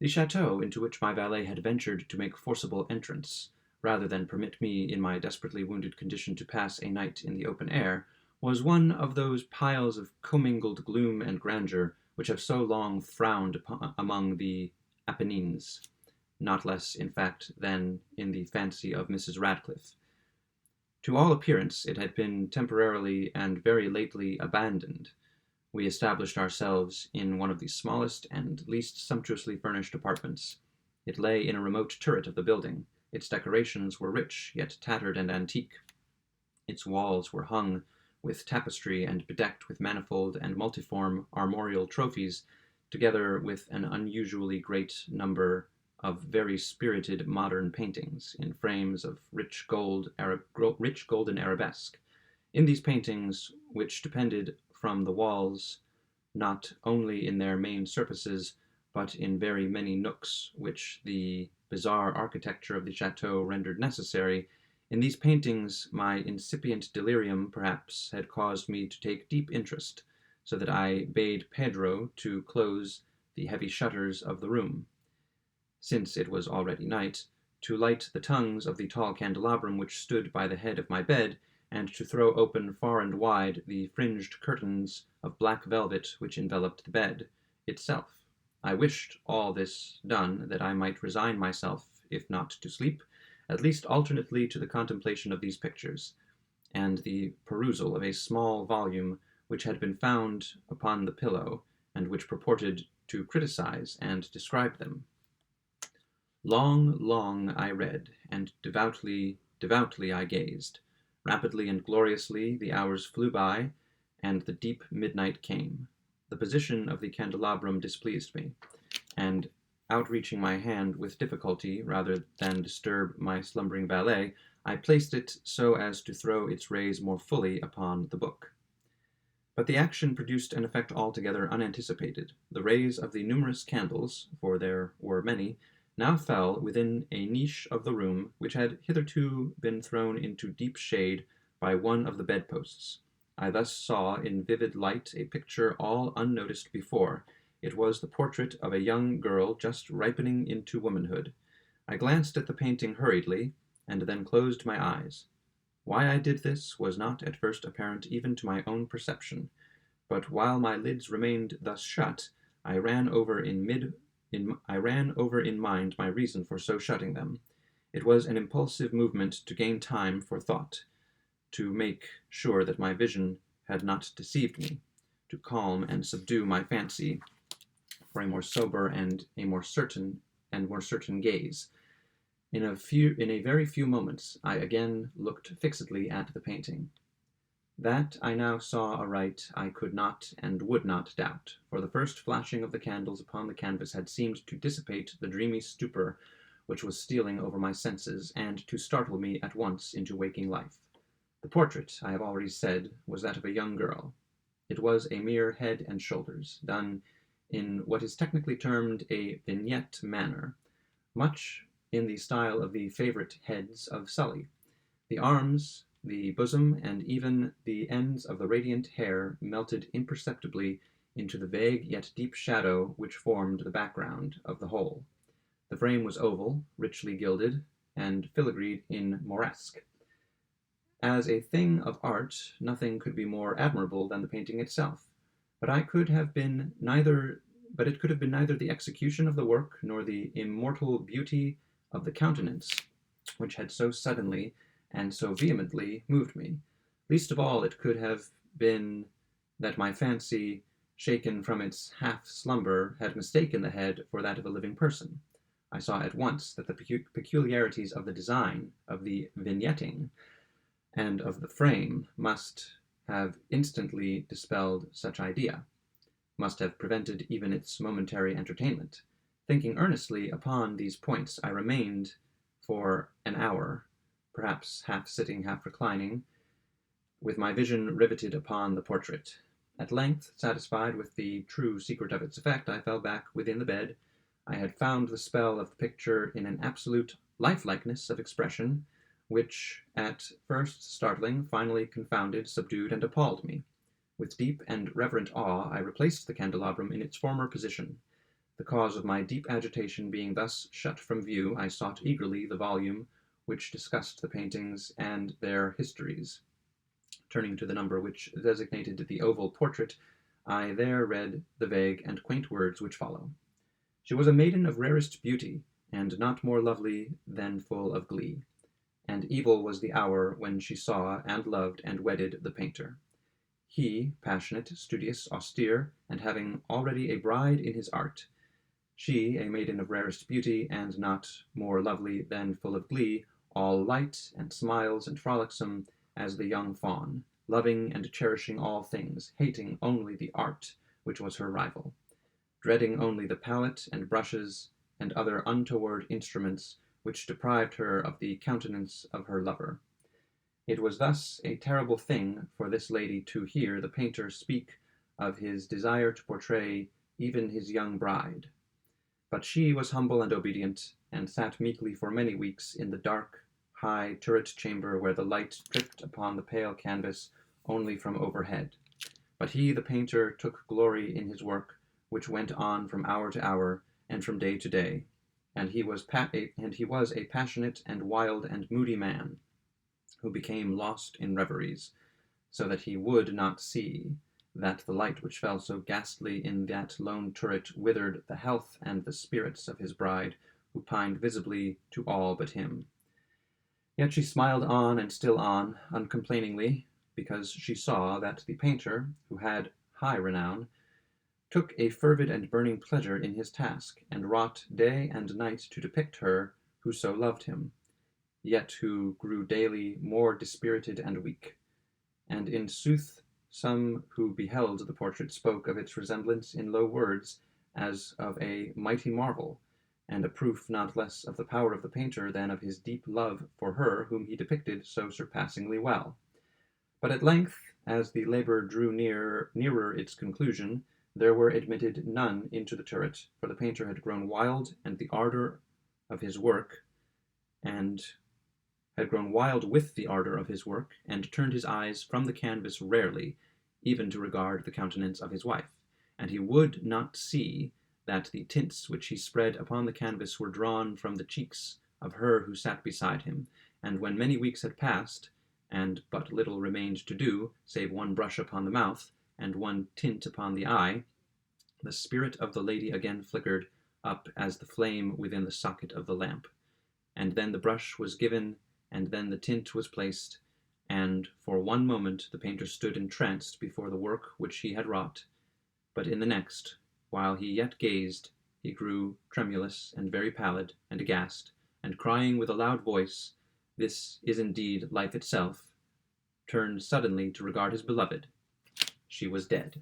The chateau into which my valet had ventured to make forcible entrance, rather than permit me in my desperately wounded condition to pass a night in the open air, was one of those piles of commingled gloom and grandeur which have so long frowned among the Apennines, not less, in fact, than in the fancy of Mrs. Radcliffe. To all appearance it had been temporarily and very lately abandoned. We established ourselves in one of the smallest and least sumptuously furnished apartments. It lay in a remote turret of the building. Its decorations were rich, yet tattered and antique. Its walls were hung with tapestry and bedecked with manifold and multiform armorial trophies, together with an unusually great number of very spirited modern paintings in frames of rich golden arabesque. In these paintings, which depended from the walls not only in their main surfaces, but in very many nooks which the bizarre architecture of the chateau rendered necessary, in these paintings my incipient delirium, perhaps, had caused me to take deep interest, so that I bade Pedro to close the heavy shutters of the room, since it was already night, to light the tongues of the tall candelabrum which stood by the head of my bed, and to throw open far and wide the fringed curtains of black velvet which enveloped the bed itself. I wished all this done that I might resign myself, if not to sleep, at least alternately to the contemplation of these pictures, and the perusal of a small volume which had been found upon the pillow, and which purported to criticize and describe them. Long, long I read, and devoutly, devoutly I gazed. Rapidly and gloriously the hours flew by, and the deep midnight came. The position of the candelabrum displeased me, and outreaching my hand with difficulty, rather than disturb my slumbering valet, I placed it so as to throw its rays more fully upon the book. But the action produced an effect altogether unanticipated. The rays of the numerous candles, for there were many, now fell within a niche of the room which had hitherto been thrown into deep shade by one of the bedposts. I thus saw in vivid light a picture all unnoticed before. It was the portrait of a young girl just ripening into womanhood. I glanced at the painting hurriedly, and then closed my eyes. Why I did this was not at first apparent even to my own perception, but while my lids remained thus shut, I ran over in mind my reason for so shutting them. It was an impulsive movement to gain time for thought, to make sure that my vision had not deceived me, to calm and subdue my fancy for a more sober and more certain gaze. In a very few moments I again looked fixedly at the painting. That I now saw aright I could not and would not doubt, for the first flashing of the candles upon the canvas had seemed to dissipate the dreamy stupor which was stealing over my senses, and to startle me at once into waking life. The portrait, I have already said, was that of a young girl. It was a mere head and shoulders, done in what is technically termed a vignette manner, much in the style of the favorite heads of Sully. The arms, the bosom, and even the ends of the radiant hair melted imperceptibly into the vague yet deep shadow which formed the background of the whole. The frame was oval, richly gilded, and filigreed in Moresque. As a thing of art, nothing could be more admirable than the painting itself, but it could have been neither the execution of the work nor the immortal beauty of the countenance which had so suddenly and so vehemently moved me. Least of all it could have been that my fancy, shaken from its half-slumber, had mistaken the head for that of a living person. I saw at once that the peculiarities of the design, of the vignetting, and of the frame must have instantly dispelled such idea, must have prevented even its momentary entertainment. Thinking earnestly upon these points, I remained for an hour, perhaps half sitting, half reclining, with my vision riveted upon the portrait. At length, satisfied with the true secret of its effect, I fell back within the bed. I had found the spell of the picture in an absolute lifelikeness of expression, which, at first startling, finally confounded, subdued, and appalled me. With deep and reverent awe, I replaced the candelabrum in its former position. The cause of my deep agitation being thus shut from view, I sought eagerly the volume which discussed the paintings and their histories. Turning to the number which designated the oval portrait, I there read the vague and quaint words which follow. She was a maiden of rarest beauty, and not more lovely than full of glee. And evil was the hour when she saw and loved and wedded the painter. He, passionate, studious, austere, and having already a bride in his art. She, a maiden of rarest beauty, and not more lovely than full of glee, all light and smiles and frolicsome as the young fawn, loving and cherishing all things, hating only the art which was her rival, dreading only the palette and brushes and other untoward instruments which deprived her of the countenance of her lover. It was thus a terrible thing for this lady to hear the painter speak of his desire to portray even his young bride. But she was humble and obedient, and sat meekly for many weeks in the dark, high turret chamber where the light dripped upon the pale canvas only from overhead. But he, the painter, took glory in his work, which went on from hour to hour, and from day to day, and he was a passionate and wild and moody man, who became lost in reveries, so that he would not see that the light which fell so ghastly in that lone turret withered the health and the spirits of his bride, who pined visibly to all but him. Yet she smiled on and still on, uncomplainingly, because she saw that the painter, who had high renown, took a fervid and burning pleasure in his task, and wrought day and night to depict her who so loved him, yet who grew daily more dispirited and weak. And in sooth, some who beheld the portrait spoke of its resemblance in low words as of a mighty marvel, and a proof not less of the power of the painter than of his deep love for her whom he depicted so surpassingly well. But at length, as the labor drew nearer its conclusion, there were admitted none into the turret, for the painter had grown wild and the ardor of his work, and had grown wild with the ardor of his work, and turned his eyes from the canvas rarely, even to regard the countenance of his wife, and he would not see that the tints which he spread upon the canvas were drawn from the cheeks of her who sat beside him, and when many weeks had passed, and but little remained to do, save one brush upon the mouth, and one tint upon the eye, the spirit of the lady again flickered up as the flame within the socket of the lamp, and then the brush was given, and then the tint was placed, and for one moment the painter stood entranced before the work which he had wrought, but in the next, while he yet gazed, he grew tremulous and very pallid and aghast, and crying with a loud voice, "This is indeed life itself," turned suddenly to regard his beloved. She was dead.